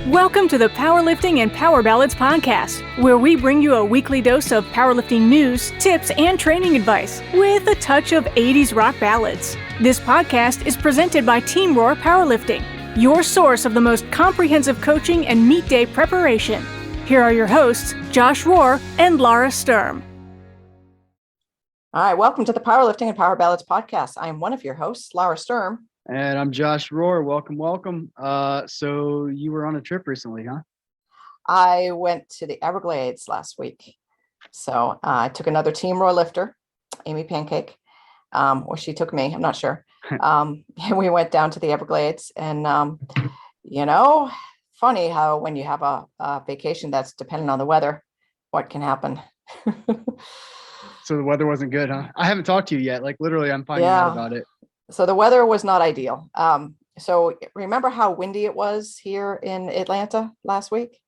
Welcome to the Powerlifting and Power Ballads podcast, where we bring you a weekly dose of powerlifting news, tips, and training advice with a touch of 80s rock ballads. This podcast is presented by Team Roar Powerlifting, your source of the most comprehensive coaching and meet day preparation. Here are your hosts, Josh Rohr and Laura Sturm. All right, welcome to the Powerlifting and Power Ballads podcast. I'm one of your hosts, Laura Sturm. And I'm Josh Rohr. Welcome. So you were on a trip recently, huh? I went to the Everglades last week. So I took another Team Roar lifter, Amy Pancake, or she took me, I'm not sure. And we went down to the Everglades and, funny how when you have a vacation that's dependent on the weather, what can happen. So the weather wasn't good, huh? I haven't talked to you yet. Like literally I'm finding out about it. So the weather was not ideal. So remember how windy it was here in Atlanta last week?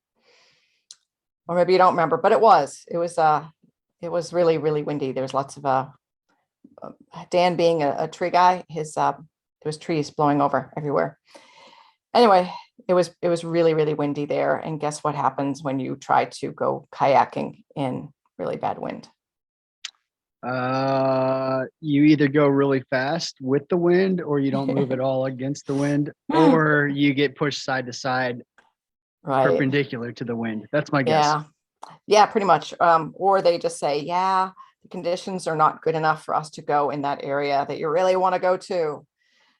Or maybe you don't remember, but it was really, really windy. There was lots of, Dan being a tree guy, there was trees blowing over everywhere. Anyway, it was really, really windy there. And guess what happens when you try to go kayaking in really bad wind? You either go really fast with the wind or you don't move at all against the wind, or you get pushed side to side, right, perpendicular to the wind. That's my guess. Yeah, pretty much. Or they just say, the conditions are not good enough for us to go in that area that you really want to go to.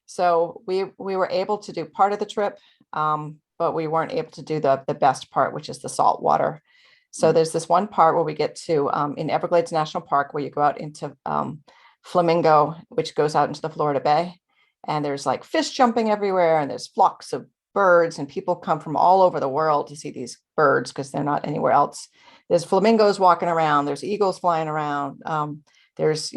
So we were able to do part of the trip, but we weren't able to do the best part, which is the salt water. So there's this one part where we get to in Everglades National Park where you go out into Flamingo, which goes out into the Florida Bay. And there's like fish jumping everywhere and there's flocks of birds and people come from all over the world to see these birds because they're not anywhere else. There's flamingos walking around. There's eagles flying around. There's,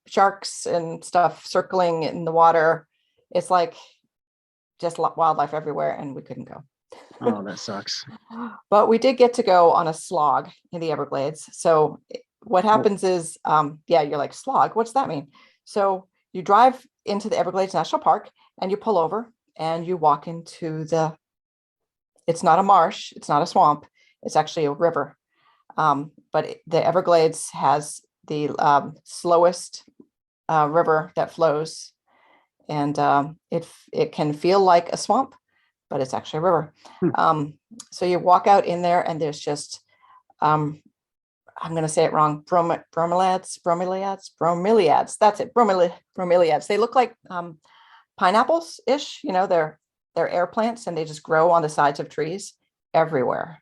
sharks and stuff circling in the water. It's like just wildlife everywhere and we couldn't go. Oh, that sucks. But we did get to go on a slog in the Everglades. So what happens is, you're like, slog, what's that mean? So you drive into the Everglades National Park and you pull over and you walk into it's not a marsh, it's not a swamp, it's actually a river. But the Everglades has the slowest river that flows. And it can feel like a swamp, but it's actually a river. So you walk out in there and there's just, I'm going to say it wrong, bromeliads. That's it. Bromeliads. They look like pineapples-ish, they're air plants and they just grow on the sides of trees everywhere.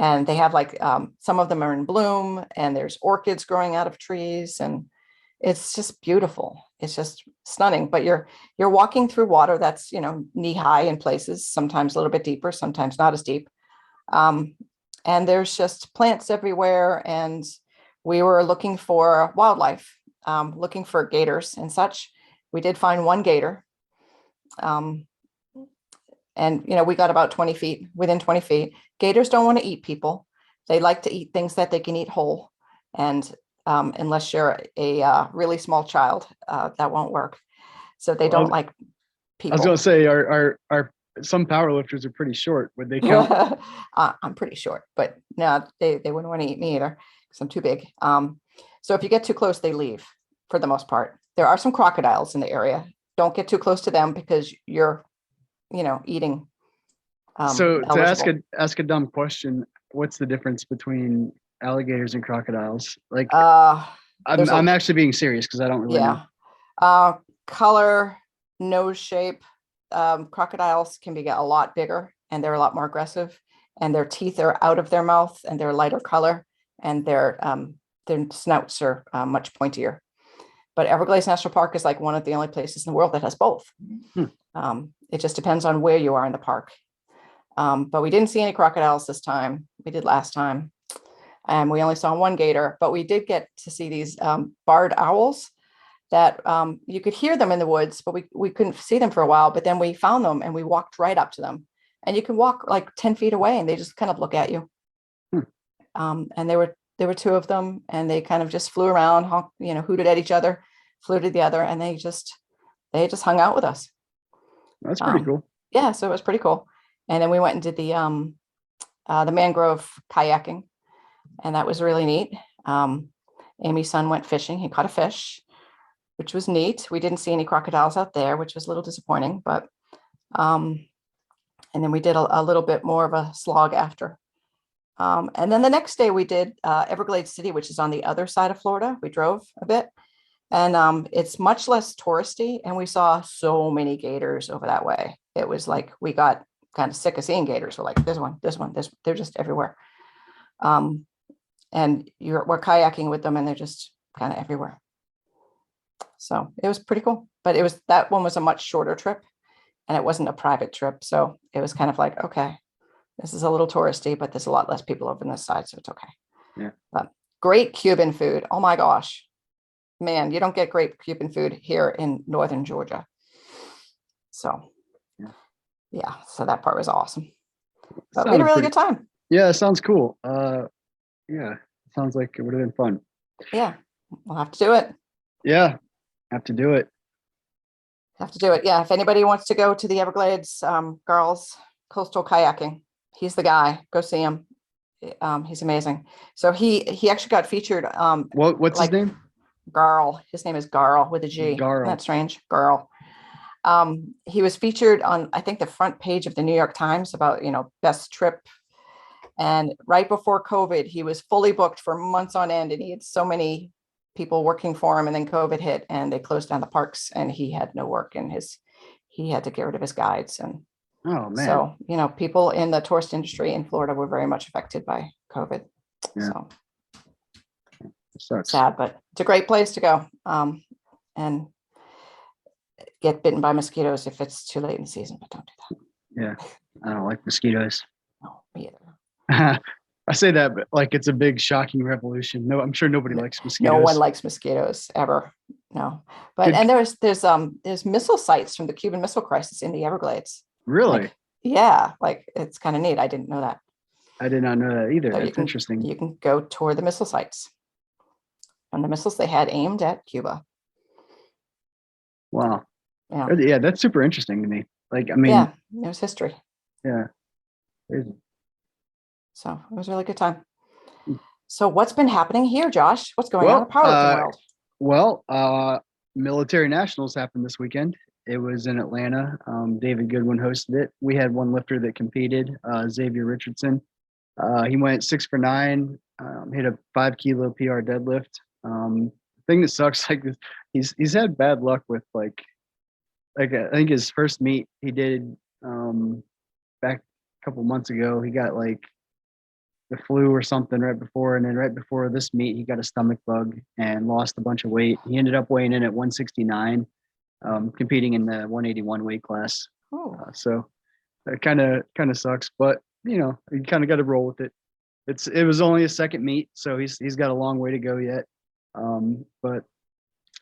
And they have like, some of them are in bloom and there's orchids growing out of trees and it's just beautiful. It's just stunning, but you're walking through water that's, knee high in places, sometimes a little bit deeper, sometimes not as deep. And there's just plants everywhere. And we were looking for wildlife, looking for gators and such. We did find one gator. And, we got about 20 feet, within 20 feet. Gators don't want to eat people. They like to eat things that they can eat whole. And unless you're a really small child, that won't work. So they don't like people. I was going to say, our some powerlifters are pretty short. Would they count? I'm pretty short, but no, they wouldn't want to eat me either because I'm too big. So if you get too close, they leave for the most part. There are some crocodiles in the area. Don't get too close to them because you're, eating. So to ask a dumb question, what's the difference between alligators and crocodiles? Like, I'm actually being serious because I don't really know. Color, nose shape. Crocodiles can be a lot bigger and they're a lot more aggressive, and their teeth are out of their mouth and they're lighter color, and their snouts are much pointier. But Everglades National Park is like one of the only places in the world that has both. It just depends on where you are in the park. But we didn't see any crocodiles this time. We did last time. And we only saw one gator, but we did get to see these barred owls that you could hear them in the woods, but we couldn't see them for a while. But then we found them and we walked right up to them. And you can walk like 10 feet away and they just kind of look at you. And there were two of them and they kind of just flew around, hooted at each other, flew to the other, and they just hung out with us. That's pretty cool. Yeah, so it was pretty cool. And then we went and did the mangrove kayaking, and that was really neat. Amy's son went fishing. He caught a fish, which was neat. We didn't see any crocodiles out there, which was a little disappointing, but and then we did a little bit more of a slog after. And then the next day we did Everglades City, which is on the other side of Florida. We drove a bit, and it's much less touristy, and we saw so many gators over that way. It was like we got kind of sick of seeing gators. We're like, this one, they're just everywhere. And we're kayaking with them, and they're just kind of everywhere. So it was pretty cool, but that one was a much shorter trip, and it wasn't a private trip. So it was kind of like, okay, this is a little touristy, but there's a lot less people over on this side, so it's okay. Yeah. But great Cuban food. Oh my gosh, man, you don't get great Cuban food here in northern Georgia. So yeah, so that part was awesome. But we had a really good time. Yeah, it sounds cool. Yeah, sounds like it would have been fun. Yeah, we'll have to do it. Yeah, have to do it. Yeah, if anybody wants to go to the Everglades, Garl's Coastal Kayaking, he's the guy. Go see him. He's amazing. So he actually got featured. What's his name? Garl. His name is Garl with a G. Garl. Isn't that strange? Garl. He was featured on, I think, the front page of the New York Times about, best trip. And right before COVID, he was fully booked for months on end, and he had so many people working for him, and then COVID hit and they closed down the parks, and he had no work, and he had to get rid of his guides. And oh man, so people in the tourist industry in Florida were very much affected by COVID. Yeah. So sucks. Sad, but it's a great place to go, and get bitten by mosquitoes if it's too late in the season, but don't do that. Yeah, I don't like mosquitoes. No, me either. I say that, but like it's a big shocking revolution. No, I'm sure nobody likes mosquitoes. No one likes mosquitoes ever. No, but and there's missile sites from the Cuban Missile Crisis in the Everglades. Really? Like it's kind of neat. I didn't know that. I did not know that either. So that's interesting. You can go tour the missile sites and the missiles they had aimed at Cuba. Wow. Yeah, that's super interesting to me. Like, I mean, yeah, it was history. Yeah. Crazy. So it was a really good time. So what's been happening here, Josh? What's going on in the powerlifting world? Well, Military Nationals happened this weekend. It was in Atlanta. David Goodwin hosted it. We had one lifter that competed, Xavier Richardson. He went 6 for 9, hit a 5 kilo PR deadlift. The thing that sucks, like he's had bad luck with like I think his first meet he did back a couple months ago, he got like the flu or something right before, and then right before this meet he got a stomach bug and lost a bunch of weight. He ended up weighing in at 169, competing in the 181 weight class. So it kind of sucks, but you kind of got to roll with it. It was only his second meet, so he's got a long way to go yet. But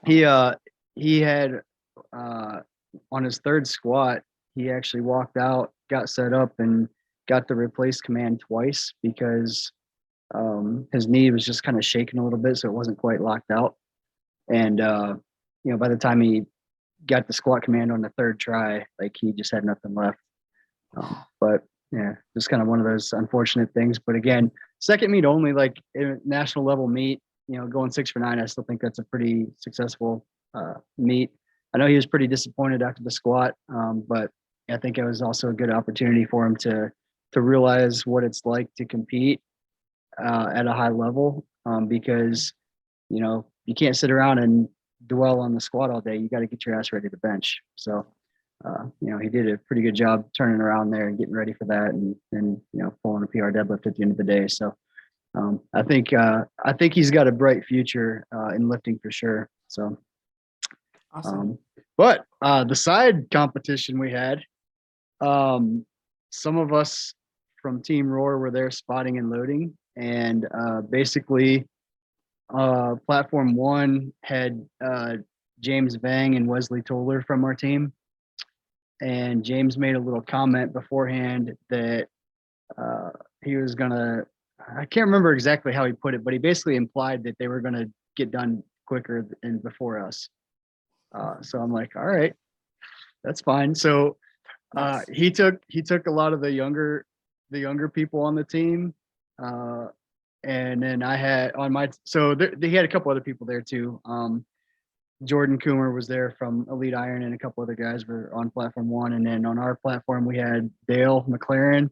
he had on his third squat, he actually walked out, got set up, and got the replace command twice because his knee was just kind of shaking a little bit, so it wasn't quite locked out. And by the time he got the squat command on the third try, like he just had nothing left. But yeah, just kind of one of those unfortunate things. But again, second meet only, like national level meet, going 6 for 9, I still think that's a pretty successful meet. I know he was pretty disappointed after the squat, but I think it was also a good opportunity for him to realize what it's like to compete at a high level, because you can't sit around and dwell on the squat all day. You got to get your ass ready to bench. So he did a pretty good job turning around there and getting ready for that, and pulling a PR deadlift at the end of the day. So I think he's got a bright future in lifting for sure. So awesome. But the side competition we had, some of us from Team Roar were there spotting and loading, and basically platform 1 had James Vang and Wesley Toller from our team. And James made a little comment beforehand that he was gonna, I can't remember exactly how he put it, but he basically implied that they were gonna get done quicker and before us. So I'm like, all right, that's fine. So Nice. He took a lot of the younger people on the team. And then I had on my so he had a couple other people there too. Jordan Coomer was there from Elite Iron, and a couple other guys were on platform one. And then on our platform, we had Dale McLaren,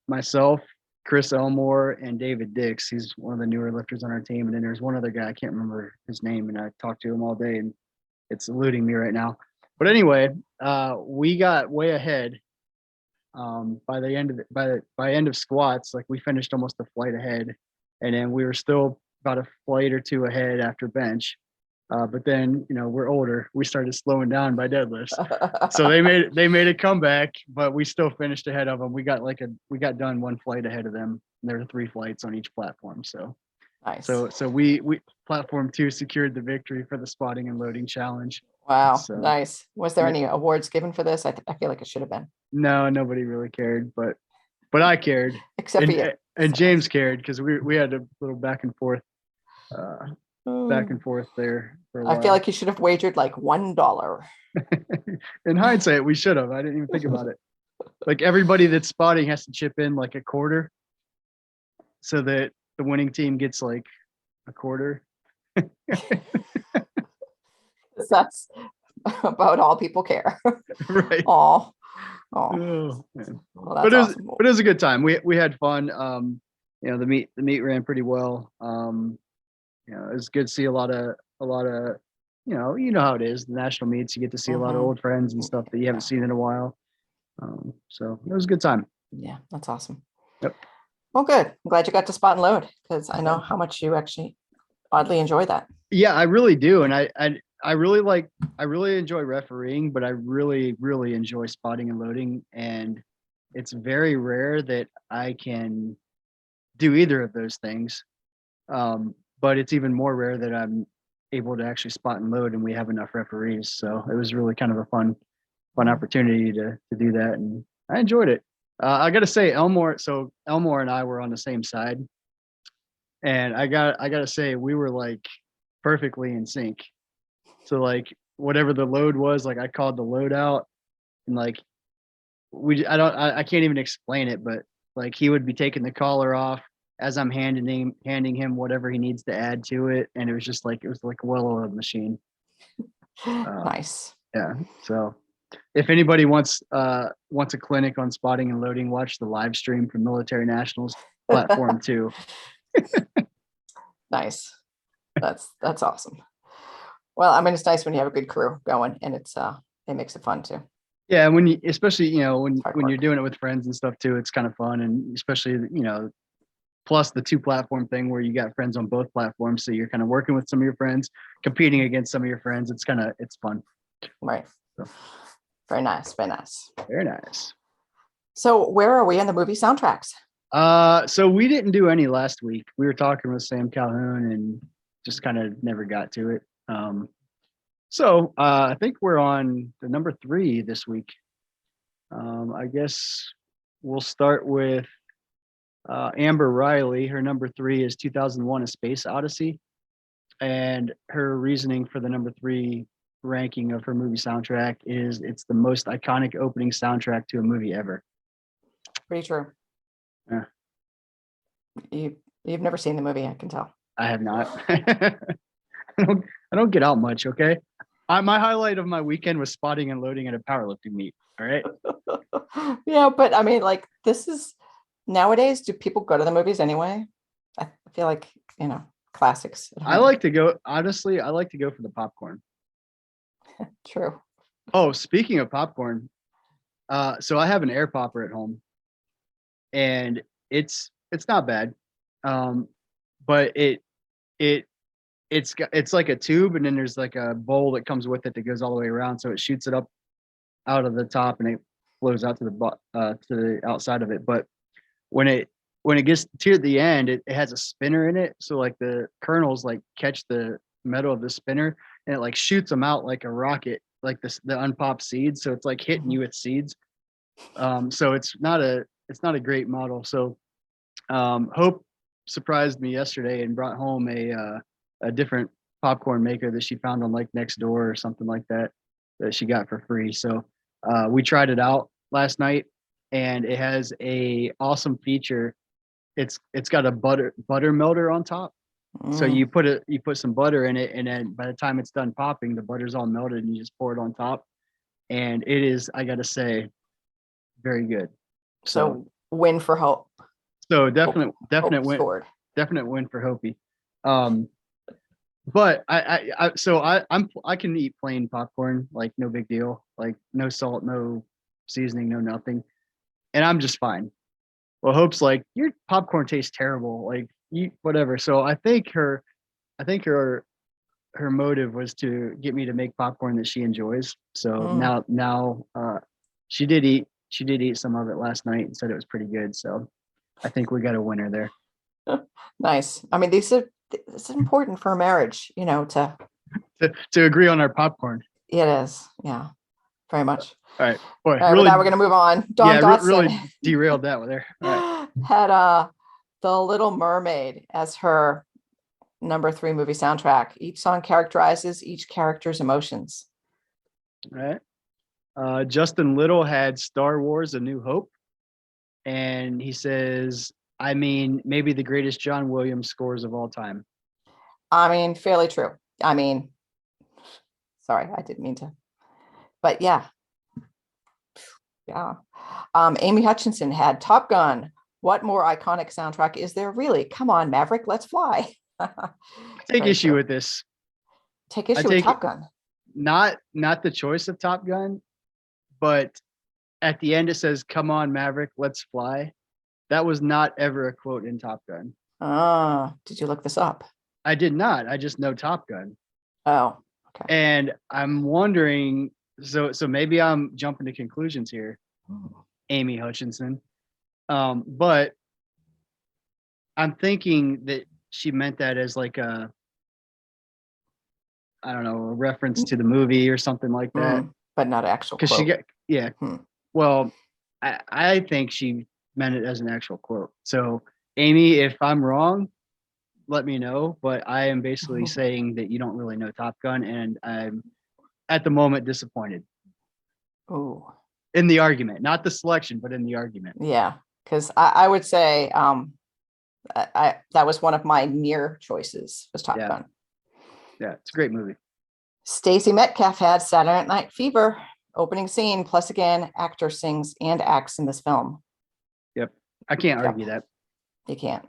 myself, Chris Elmore, and David Dix. He's one of the newer lifters on our team. And then there's one other guy, I can't remember his name, and I talked to him all day, and it's eluding me right now. But anyway, we got way ahead. By the end of by end of squats, like we finished almost a flight ahead, and then we were still about a flight or two ahead after bench. But then, we're older. We started slowing down by deadlifts. So they made a comeback, but we still finished ahead of them. We got done one flight ahead of them. There were 3 flights on each platform. So Nice. So we platform 2 secured the victory for the spotting and loading challenge. Wow. So, Nice. Was there yeah. any awards given for this? I feel like it should have been. No, nobody really cared, but I cared. Except for you. And James cared because we had a little back and forth there for a while. I feel like you should have wagered like $1. In hindsight, we should have. I didn't even think about it. Like everybody that's spotting has to chip in like a quarter so that the winning team gets like a quarter. That's about all people care. Right. Oh, man. well, that's awesome. But it was a good time. We had fun. The meet ran pretty well. It was good to see a lot of how it is, the national meets. You get to see a lot of old friends and stuff that you haven't seen in a while. So it was a good time. Yeah, that's awesome. Yep. Well, good. I'm glad you got to spot and load, because I know how much you actually oddly enjoy that. Yeah, I really do. And I really enjoy refereeing, but I really, really enjoy spotting and loading. And it's very rare that I can do either of those things. But it's even more rare that I'm able to actually spot and load and we have enough referees. So it was really kind of a fun opportunity to do that. And I enjoyed it. I got to say Elmore and I were on the same side, and I got to say, we were like perfectly in sync. So like whatever the load was, like I called the load out, and like I can't even explain it, but like he would be taking the collar off as I'm handing him whatever he needs to add to it. And it was like a well-oiled machine. Nice. Yeah. So if anybody wants a clinic on spotting and loading, watch the live stream from Military Nationals platform 2. Nice. That's awesome. Well, I mean, it's nice when you have a good crew going, and it makes it fun too. Yeah, when you, especially when you're doing it with friends and stuff too, it's kind of fun, and especially plus the 2 platform thing where you got friends on both platforms, so you're kind of working with some of your friends, competing against some of your friends. It's fun. Right. So. Very nice. Very nice. Very nice. So where are we on the movie soundtracks? So we didn't do any last week. We were talking with Sam Calhoun and just kind of never got to it. So I think we're on the number 3 this week. I guess we'll start with Amber Riley. Her number 3 is 2001: A Space Odyssey, and her reasoning for the number 3 ranking of her movie soundtrack is it's the most iconic opening soundtrack to a movie ever. Pretty true. Yeah. You've never seen the movie, I can tell. I have not. I don't get out much. Okay. My highlight of my weekend was spotting and loading at a powerlifting meet. All right. Yeah, but I mean, like, this is nowadays. Do people go to the movies anyway? I feel like classics. I like to go. Honestly, I like to go for the popcorn. True. Oh, speaking of popcorn, so I have an air popper at home, and it's not bad, but it's like a tube, and then there's like a bowl that comes with it that goes all the way around, so it shoots it up out of the top and it flows out to the outside of it. But when it gets to the end, it has a spinner in it, so like the kernels like catch the metal of the spinner, and it like shoots them out like a rocket, like the unpopped seeds. So it's like hitting you with seeds. So it's not a great model. So Hope surprised me yesterday and brought home a different popcorn maker that she found on like Nextdoor or something like that she got for free. So We tried it out last night, and it has a awesome feature. It's got a butter melter on top. So Mm. you put some butter in it, and then by the time it's done popping, the butter's all melted, and you just pour it on top. And it is, I gotta say, very good. So win for Hope. So Hope scored. definite win for Hopi. But I can eat plain popcorn, like no big deal, like no salt, no seasoning, no nothing, and I'm just fine. Well, Hope's like, your popcorn tastes terrible, like you whatever. So I think her motive was to get me to make popcorn that she enjoys. So Mm. now she did eat some of it last night and said it was pretty good. So I think we got a winner there. Nice. I mean, it's important for a marriage, to To agree on our popcorn. it is. Yeah, very much. All right, boy, All right, really, well, now we're gonna move on. Dawn yeah, Dotson really derailed that one there. All right. had The Little Mermaid as her number 3 movie soundtrack. Each song characterizes each character's emotions. All right. Justin Little had Star Wars: A New Hope, and he says, I mean, maybe the greatest John Williams scores of all time. I mean, fairly true. I mean, sorry, I didn't mean to, but yeah. Amy Hutchinson had Top Gun. What more iconic soundtrack is there really? Come on, Maverick, let's fly. Take Very issue true. with this. Take issue with Top Gun. Not the choice of Top Gun, but at the end it says, "Come on, Maverick, let's fly." That was not ever a quote in Top Gun. Did you look this up? I did not. I just know Top Gun. Oh, okay. And I'm wondering, so maybe I'm jumping to conclusions here, Amy Hutchinson. But I'm thinking that she meant that as like a reference to the movie or something like that. But not actual Because quote. yeah. Well, I think she meant it as an actual quote. So Amy, if I'm wrong, let me know. But I am basically saying that you don't really know Top Gun, and I'm at the moment disappointed. Oh. In the argument, not the selection, but in the argument. Yeah, because I would say that was one of my near choices, was Top Gun. Yeah, it's a great movie. Stacey Metcalf had Saturday Night Fever opening scene, plus again, actor sings and acts in this film. Yep, I can't argue that. You can't.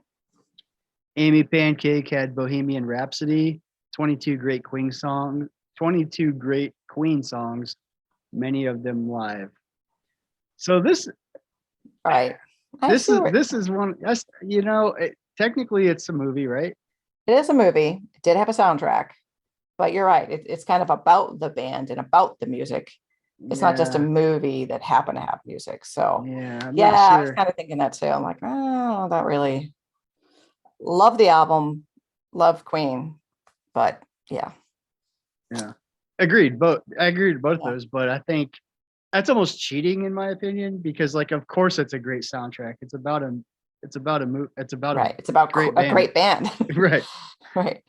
Amy Pancake had Bohemian Rhapsody, 22 great Queen songs, many of them live. So this, right? This is one. That's technically it's a movie, right? It is a movie. It did have a soundtrack, but you're right. It's kind of about the band and about the music. It's not just a movie that happened to have music. So I was kind of thinking that too. I'm like, oh, not really. Love the album, love Queen, but yeah. Agreed. I agreed with both those, but I think that's almost cheating in my opinion, because like, of course it's a great soundtrack. It's about a great band. Right. Right.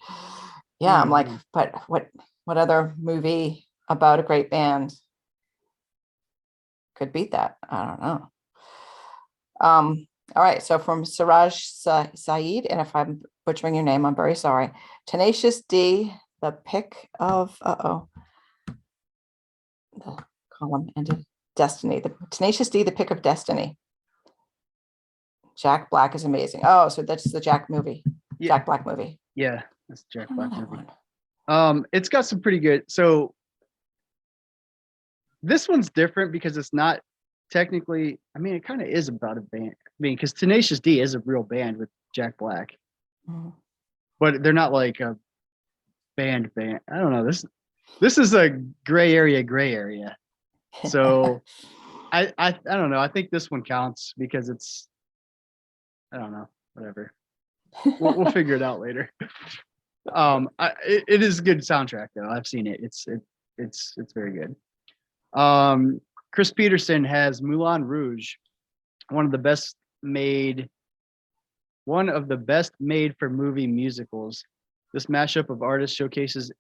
Yeah. I'm like, but what other movie about a great band could beat that? I don't know. All right. So from Siraj Saeed, and if I'm butchering your name, I'm very sorry. Tenacious D, the pick of the column ended. Destiny. The Tenacious D, the pick of destiny. Jack Black is amazing. Oh, so that's the Jack movie. Yeah. Jack Black movie. Yeah, that's the Jack Black movie. It's got some pretty good. So this one's different because it's not technically. I mean, it kind of is about a band. I mean, because Tenacious D is a real band with Jack Black, but they're not like a band. I don't know. This is a gray area. So I don't know. I think this one counts because it's. I don't know. Whatever. We'll figure it out later. It is a good soundtrack though. I've seen it. It's very good. Chris Peterson has Moulin Rouge, one of the best made for movie musicals. This mashup of artists showcases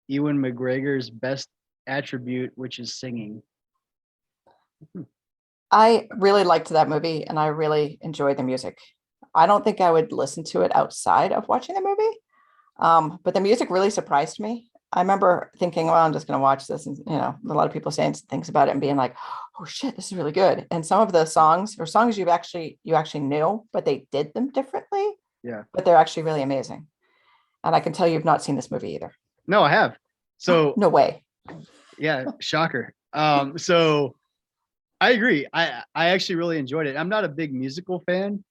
Ewan McGregor's best attribute, which is singing. I really liked that movie and I really enjoyed the music. I don't think I would listen to it outside of watching the movie. But the music really surprised me. I remember thinking, well, I'm just going to watch this. And, a lot of people saying things about it and being like, oh shit, this is really good. And some of the songs or songs you actually knew, but they did them differently, Yeah. but they're actually really amazing. And I can tell you've not seen this movie either. No, I have. So No way. yeah, shocker. So I agree. I actually really enjoyed it. I'm not a big musical fan.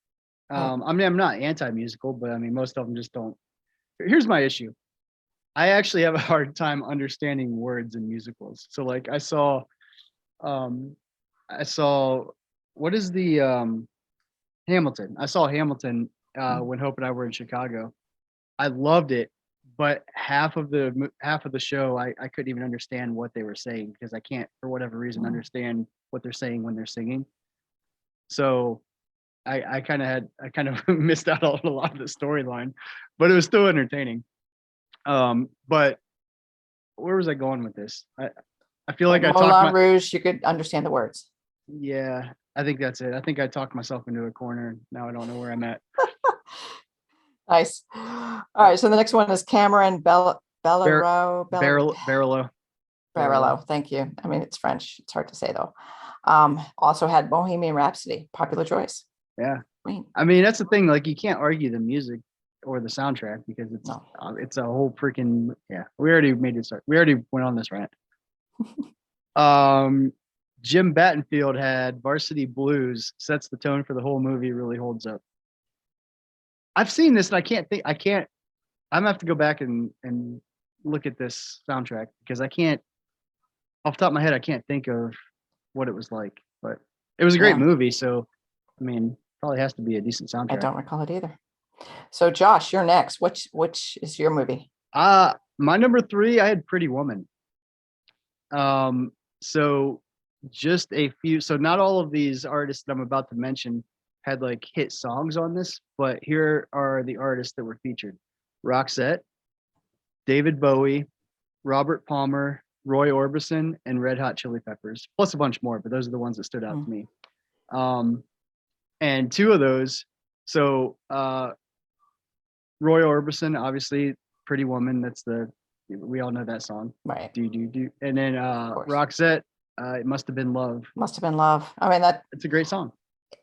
I mean, I'm not anti-musical, but I mean, most of them just don't. Here's my issue. I actually have a hard time understanding words in musicals. So like um I saw what is the Hamilton. I saw Hamilton when Hope and I were in Chicago. I loved it, but half of the show I couldn't even understand what they were saying because I can't for whatever reason understand what they're saying when they're singing. So I kind of missed out on a lot of the storyline, but it was still entertaining. But where was I going with this? I feel like I Moulin talked Rouge, you could understand the words. yeah, I think that's it. I think I talked myself into a corner. Now I don't know where I'm at. Nice. All right. So the next one is Cameron Barolo. Barello. Thank you. I mean, it's French. It's hard to say though. Also had Bohemian Rhapsody, popular choice. Yeah. Great. I mean, that's the thing. Like, you can't argue the music or the soundtrack because No. it's a whole freaking yeah. We already made it start. We already went on this rant. Jim Battenfield had Varsity Blues, sets the tone for the whole movie, really holds up. I've seen this and I'm gonna have to go back and look at this soundtrack because I can't off the top of my head I can't think of what it was like. But it was a great Yeah. movie, so I mean probably has to be a decent soundtrack. I don't recall it either. So Josh, you're next. Which is your movie? My number 3, I had Pretty Woman. So just a few. So not all of these artists that I'm about to mention had like hit songs on this, but here are the artists that were featured: Roxette, David Bowie, Robert Palmer, Roy Orbison, and Red Hot Chili Peppers, plus a bunch more, but those are the ones that stood out to me. And 2 of those. So Roy Orbison, obviously, Pretty Woman. We all know that song. Right. Do. And then Roxette, It Must Have Been Love. Must Have Been Love. I mean, It's a great song.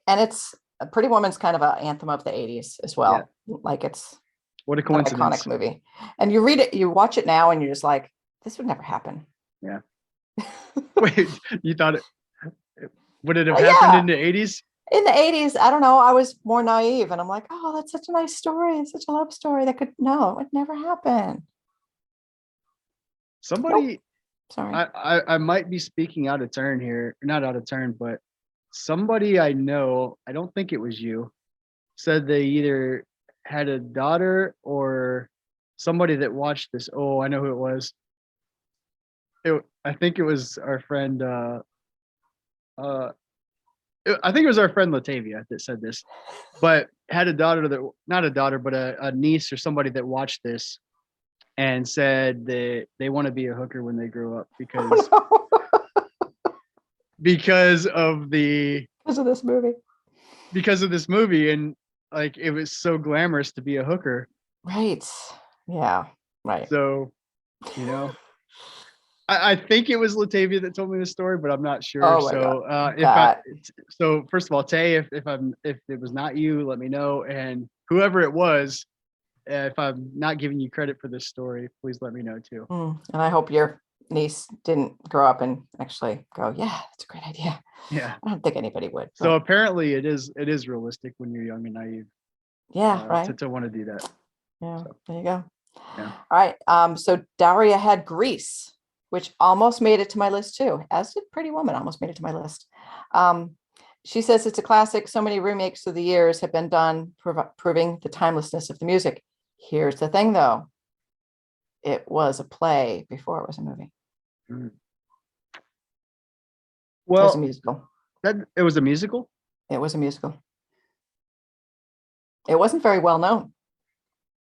And it's a Pretty Woman's kind of an anthem of the 80s as well. Yeah. Like it's what a an coincidence. iconic movie. And you read it, you watch it now and you're just like, this would never happen. Yeah. Wait, you thought would it have happened in the 80s? In the 80s, I don't know. I was more naive and I'm like, oh, that's such a nice story. It's such a love story that it would never happen. Somebody, nope. Sorry. I might be speaking out of turn here. Not out of turn, but somebody I know, I don't think it was you, said they either had a daughter or somebody that watched this. Oh, I know who it was. I think it was our friend, I think it was our friend Latavia that said this, but had a daughter not a daughter, but a niece or somebody that watched this and said that they want to be a hooker when they grow up because because of this movie. Because of this movie, and like it was so glamorous to be a hooker. Right. Yeah. Right. So, I think it was Latavia that told me the story, but I'm not sure. Oh So first of all, Tay, if it was not you, let me know. And whoever it was, if I'm not giving you credit for this story, please let me know too. And I hope your niece didn't grow up and actually go, yeah, that's a great idea. Yeah. I don't think anybody would. But... So apparently it is realistic when you're young and naive. Yeah, right. To want to do that. Yeah, so, there you go. Yeah. All right. So Daria had Grease, which almost made it to my list too, as did Pretty Woman, almost made it to my list. She says it's a classic. So many remakes through the years have been done, proving the timelessness of the music. Here's the thing, though. It was a play before it was a movie. Mm. Well, it was a musical. It was a musical? It was a musical. It wasn't very well known.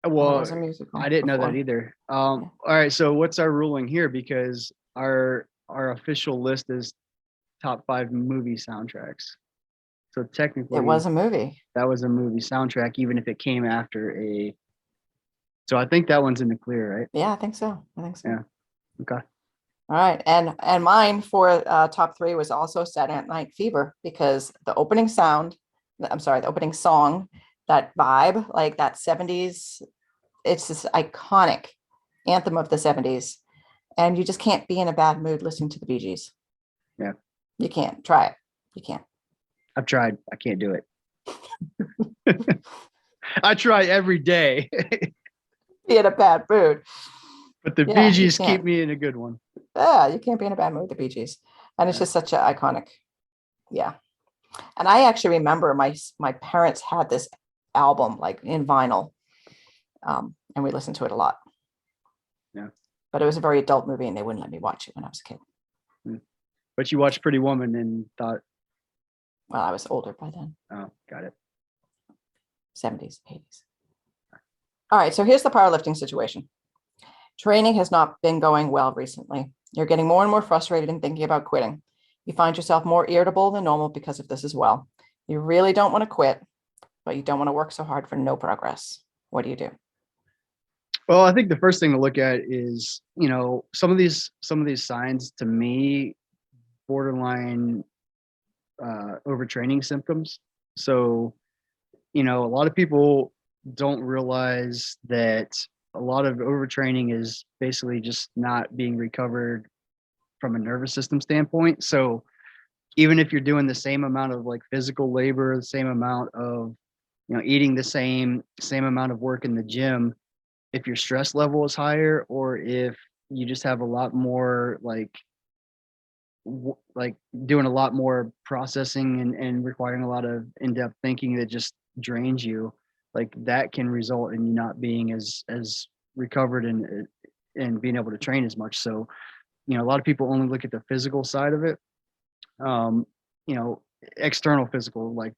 Well, it was a musical I didn't know that either. All right, so what's our ruling here? Because our official list is top 5 movie soundtracks. So technically, It was a movie. that was a movie soundtrack, even if it came after a. So I think that one's in the clear, right? Yeah, I think so. Yeah. Okay. All right, and mine for top 3 was also Saturday Night Fever, because the opening song, that vibe, like that 70s, it's this iconic anthem of the 70s, and you just can't be in a bad mood listening to the Bee Gees. Yeah. You can't. Try it. You can't. I've tried. I can't do it. I try every day, Be in a bad mood. but the Yeah, Bee Gees you keep can't. me in a good one. Yeah, you can't be in a bad mood with the Bee Gees, and it's Yeah. just such an iconic. Yeah, and I actually remember my parents had this album like in vinyl, and we listened to it a lot. Yeah. But it was a very adult movie, and they wouldn't let me watch it when I was a kid. But you watched Pretty Woman and thought, Well, I was older by then, oh, got it. 70s, 80s. All right, so here's the powerlifting situation. Training has not been going well recently. You're getting more and more frustrated and thinking about quitting. You find yourself more irritable than normal because of this as well. You really don't want to quit, but you don't want to work so hard for no progress. What do you do? Well, I think the first thing to look at is, some of these signs, to me, borderline overtraining symptoms. So, a lot of people don't realize that a lot of overtraining is basically just not being recovered from a nervous system standpoint. So even if you're doing the same amount of like physical labor, the same amount of, eating the same amount of work in the gym, if your stress level is higher, or if you just have a lot more like doing a lot more processing and requiring a lot of in-depth thinking that just drains you, like that can result in you not being as recovered and being able to train as much. So, a lot of people only look at the physical side of it. um, External physical, like,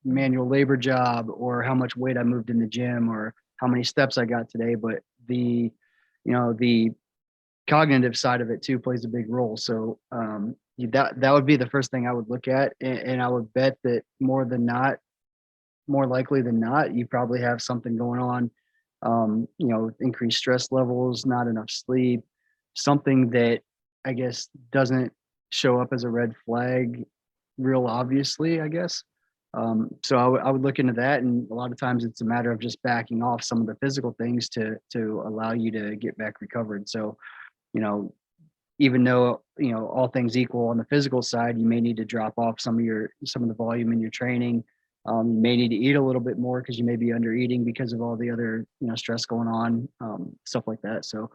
manual labor job, or how much weight I moved in the gym, or how many steps I got today. But the cognitive side of it too plays a big role. So that would be the first thing I would look at, and I would bet that more likely than not, you probably have something going on. Increased stress levels, not enough sleep, something that I guess doesn't show up as a red flag real obviously, I guess. So I would look into that, and a lot of times it's a matter of just backing off some of the physical things to allow you to get back recovered. So, even though, all things equal on the physical side, you may need to drop off some of the volume in your training. You may need to eat a little bit more because you may be under eating because of all the other, stress going on, stuff like that. So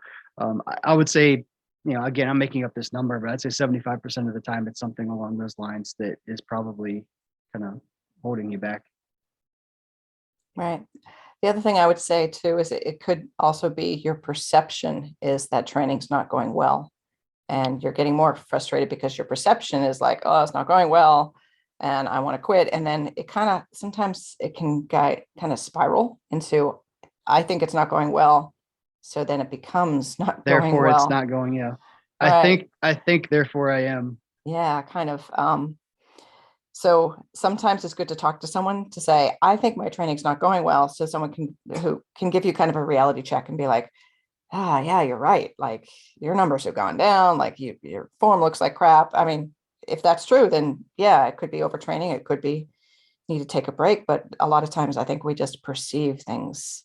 I would say, again, I'm making up this number, but I'd say 75% of the time it's something along those lines that is probably kind of holding you back. Right. The other thing I would say too is it could also be your perception is that training's not going well, and you're getting more frustrated because your perception is like, oh, it's not going well, and I want to quit. And then it sometimes it can kind of spiral into, I think it's not going well, so then it becomes not going Therefore, well. it's not going. Yeah. Right. I think therefore I am. Yeah, kind of. So sometimes it's good to talk to someone to say, I think my training's not going well. So someone who can give you kind of a reality check and be like, yeah, you're right. Like your numbers have gone down. Like your form looks like crap. I mean, if that's true, then yeah, it could be overtraining. It could be need to take a break. But a lot of times I think we just perceive things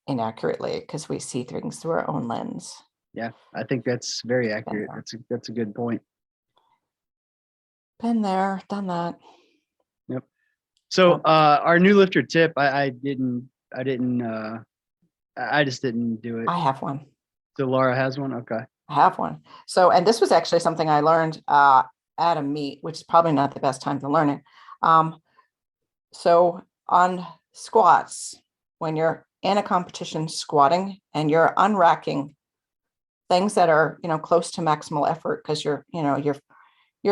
inaccurately because we see things through our own lens. Yeah, I think that's very accurate. That's a good point. Been there, done that. Yep. So Yep. Our new lifter tip, I just didn't do it. I have one. So Laura has one. Okay. I have one. So, and this was actually something I learned at a meet, which is probably not the best time to learn it. So on squats, when you're in a competition squatting and you're unracking things that are, close to maximal effort, because your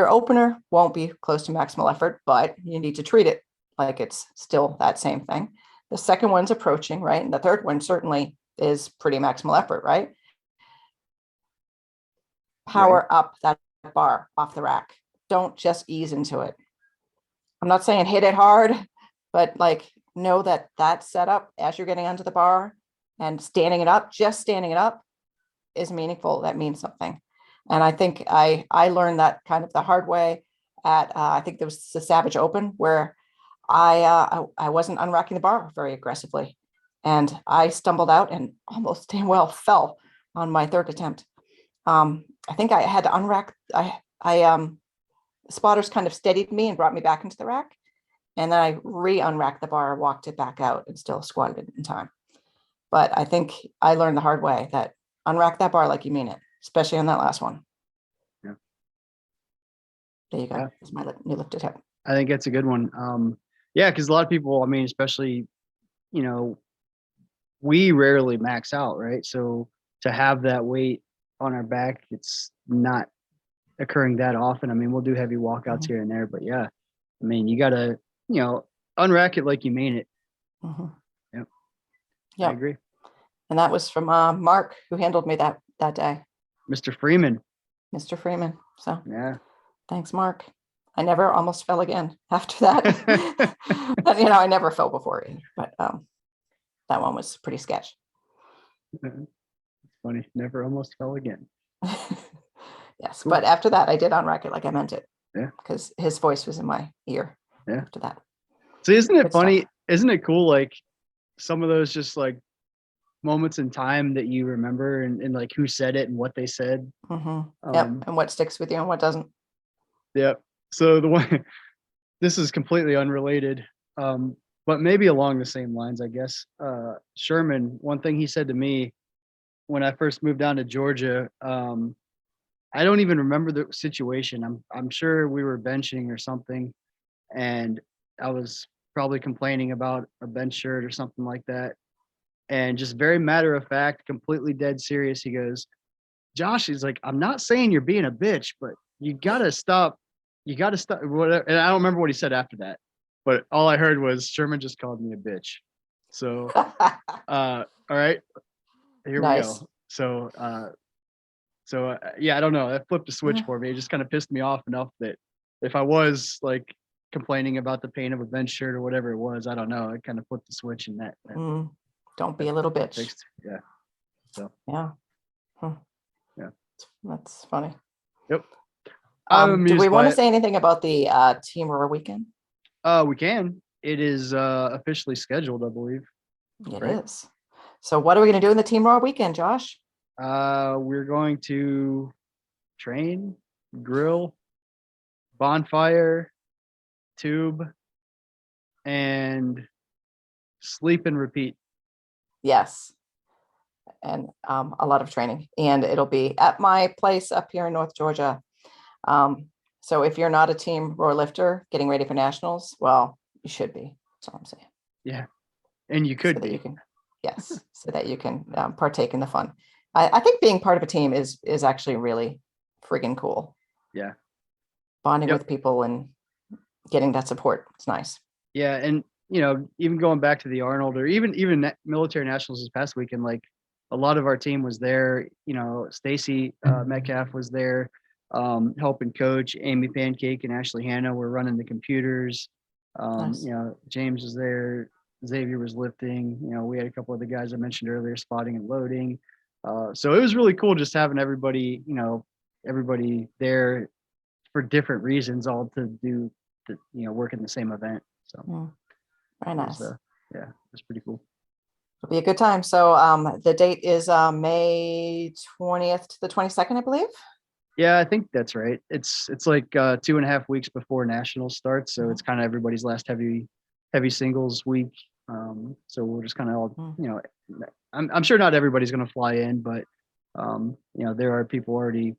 opener won't be close to maximal effort, but you need to treat it like it's still that same thing. The second one's approaching, right? And the third one certainly is pretty maximal effort, right? Power up that bar off the rack. don't just ease into it. I'm not saying hit it hard, but like know that setup as you're getting onto the bar and standing it up, just standing it up is meaningful. That means something. And I think I learned that kind of the hard way at I think there was the Savage Open where I wasn't unracking the bar very aggressively, and I stumbled out and almost damn well fell on my third attempt. I think I had to unrack. Spotters kind of steadied me and brought me back into the rack, and then I re-unracked the bar, walked it back out, and still squatted it in time. But I think I learned the hard way that unrack that bar like you mean it, especially on that last one. Yeah. There you go. Yeah. That's my new lifted hip. I think that's a good one. Yeah, because a lot of people, I mean, especially, you know, we rarely max out, right? So to have that weight on our back, it's not occurring that often. I mean, we'll do heavy walkouts here and there, but yeah, I mean, you gotta, you know, unrack it like you mean it. Yep. Yeah, I agree. and that was from Mark, who handled me that day. Mr. Freeman. Mr. Freeman. So Yeah. thanks, Mark. I never almost fell again after that. But, you know, I never fell before, but that one was pretty sketch. It's funny. Never almost fell again. Yes, Cool. but after that, I did unrack it like I meant it. Yeah. Because his voice was in my ear. Yeah. After that. So isn't it Good funny? stuff. Isn't it cool? Like some of those just like moments in time that you remember and like who said it and what they said. Yep. And what sticks with you and what doesn't. Yep. So the one, this is completely unrelated, but maybe along the same lines, I guess. Sherman, one thing he said to me when I first moved down to Georgia, I don't even remember the situation. I'm sure we were benching or something, and I was probably complaining about a bench shirt or something like that. And just very matter of fact, completely dead serious, he goes, Josh, he's like, I'm not saying you're being a bitch, but you gotta stop. You gotta stop. Whatever. And I don't remember what he said after that, but all I heard was Sherman just called me a bitch. So, all right, here we go. So, yeah, I don't know. That flipped a switch for me. It just kind of pissed me off enough that if I was like complaining about the pain of a bench shirt or whatever it was, I don't know. It kind of flipped the switch in that. Don't be a little bitch. Fixed. Yeah. So. Yeah. Yeah. That's funny. Yep. Do we want to say anything about the Team Roar weekend? We can. It is officially scheduled, I believe. It is. So what are we going to do in the Team Roar weekend, Josh? We're going to train, grill, bonfire, tube, and sleep and repeat. Yes. And a lot of training. And it'll be at my place up here in North Georgia. So if you're not a Team Roar lifter getting ready for nationals, well, you should be. That's all I'm saying. Yeah. And you could be. Yes. So that you can partake in the fun. I think being part of a team is actually really friggin' cool. Yeah. Bonding with people and getting that support. It's nice. Yeah. And, you know, even going back to the Arnold or even military nationals this past weekend, like a lot of our team was there. You know, Stacy Metcalf was there. Helping coach. Amy Pancake and Ashley Hanna were running the computers. Nice. You know, James was there. Xavier was lifting. You know, we had a couple of the guys I mentioned earlier, spotting and loading. So it was really cool just having everybody, you know, everybody there for different reasons, all to do, work in the same event. So very nice. Yeah, it was pretty cool. It'll be a good time. So the date is May 20th to the 22nd, I believe. Yeah, I think that's right. It's like 2.5 weeks before nationals starts, so it's kind of everybody's last heavy singles week. So we'll just kind of all, you know, I'm sure not everybody's going to fly in, but you know, there are people already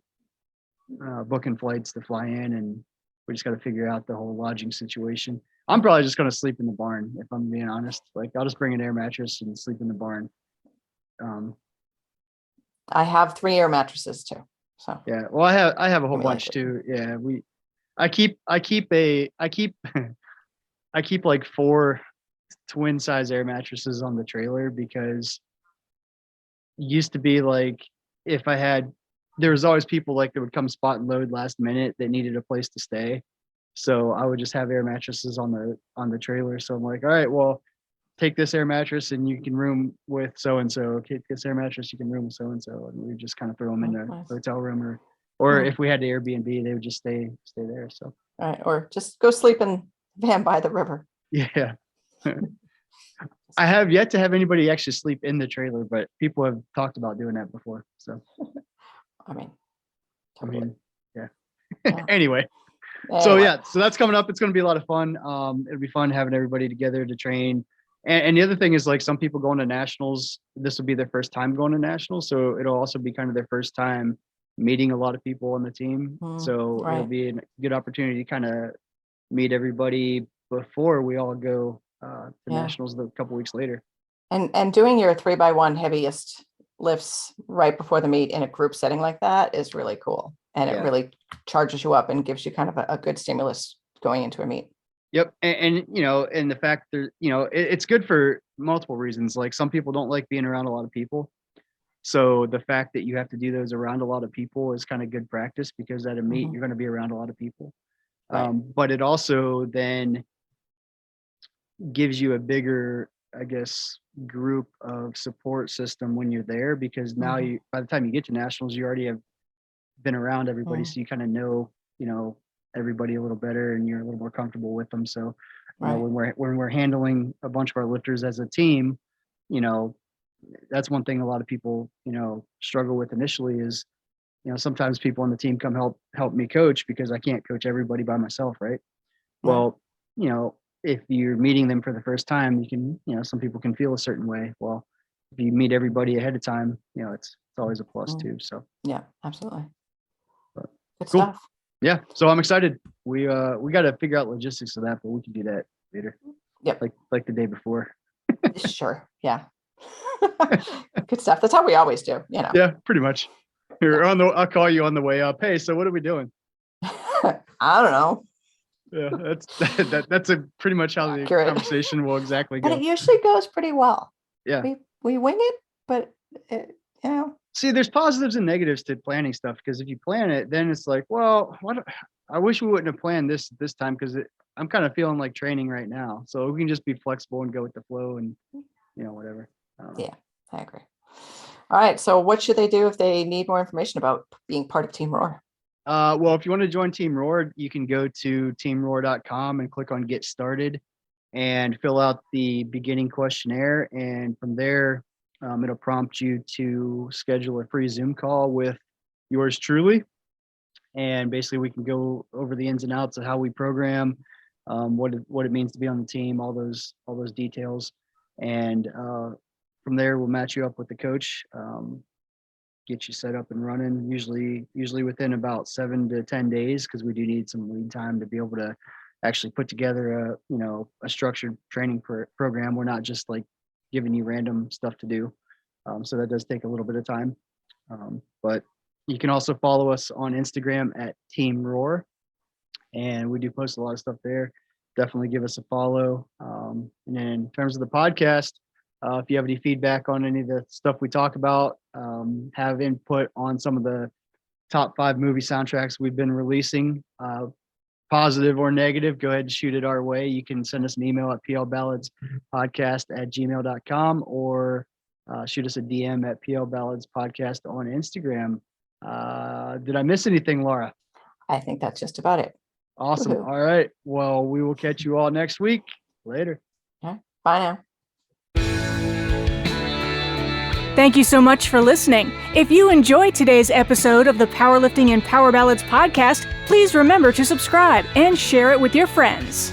booking flights to fly in, and we just got to figure out the whole lodging situation. I'm probably just going to sleep in the barn, if I'm being honest. Like, I'll just bring an air mattress and sleep in the barn. I have 3 air mattresses too. So yeah, well, I have a whole bunch too. Yeah, I keep like 4 twin size air mattresses on the trailer, because it used to be like if I had there was always people like that would come spot and load last minute that needed a place to stay. So I would just have air mattresses on the trailer. So I'm like, all right, well, take this air mattress and you can room with so-and-so. Take this air mattress, you can room with so-and-so. And we just kind of throw them in the hotel room or if we had the Airbnb, they would just stay there. So. All right. Or just go sleep in the van by the river. Yeah. I have yet to have anybody actually sleep in the trailer, but people have talked about doing that before. So, Totally. Yeah. Anyway. So that's coming up. It's going to be a lot of fun. It'll be fun having everybody together to train. And the other thing is, like, some people going to nationals, this will be their first time going to nationals. So it'll also be kind of their first time meeting a lot of people on the team. So it'll be a good opportunity to kind of meet everybody before we all go to nationals a couple weeks later. And doing your 3x1 heaviest lifts right before the meet in a group setting like that is really cool. And it really charges you up and gives you kind of a good stimulus going into a meet. Yep. And and the fact that, it's good for multiple reasons. Like, some people don't like being around a lot of people. So the fact that you have to do those around a lot of people is kind of good practice, because at a meet, you're going to be around a lot of people. Right. But it also then gives you a bigger, I guess, group of support system when you're there, because now by the time you get to nationals, you already have been around everybody. So you kind of know everybody a little better, and you're a little more comfortable with them. So when we're handling a bunch of our lifters as a team, that's one thing a lot of people struggle with initially is, sometimes people on the team come help me coach, because I can't coach everybody by myself, right? Well, if you're meeting them for the first time, you can, some people can feel a certain way. Well, if you meet everybody ahead of time, it's always a plus too. So yeah, absolutely. Good cool stuff. Yeah. So I'm excited. We got to figure out logistics of that, but we can do that later. Yep. Like the day before. Sure. Yeah. Good stuff. That's how we always do, Yeah, pretty much. I'll call you on the way up. Hey, so what are we doing? I don't know. Yeah, that's pretty much how the conversation will exactly go. But it usually goes pretty well. Yeah. We wing it, but See, there's positives and negatives to planning stuff, because if you plan it, then it's like, well, I wish we wouldn't have planned this time, because I'm kind of feeling like training right now. So we can just be flexible and go with the flow and, whatever. Yeah, I agree. All right. So what should they do if they need more information about being part of Team Roar? Well, if you want to join Team Roar, you can go to teamroar.com and click on Get Started and fill out the beginning questionnaire. And from there, it'll prompt you to schedule a free Zoom call with yours truly. And basically, we can go over the ins and outs of how we program, what it means to be on the team, all those details. And from there, we'll match you up with the coach, get you set up and running, usually within about 7 to 10 days, because we do need some lead time to be able to actually put together a structured training program. We're not just like giving you random stuff to do. So that does take a little bit of time. But you can also follow us on Instagram at Team Roar, and we do post a lot of stuff there. Definitely give us a follow. And then in terms of the podcast, if you have any feedback on any of the stuff we talk about, have input on some of the top 5 movie soundtracks we've been releasing, positive or negative, go ahead and shoot it our way. You can send us an email at plballadspodcast@gmail.com or shoot us a DM at plballadspodcast on Instagram. Did I miss anything, Laura? I think that's just about it. Awesome. Woo-hoo. All right. Well, we will catch you all next week. Later. Yeah. Bye now. Thank you so much for listening. If you enjoyed today's episode of the Powerlifting and Power Ballads podcast, please remember to subscribe and share it with your friends.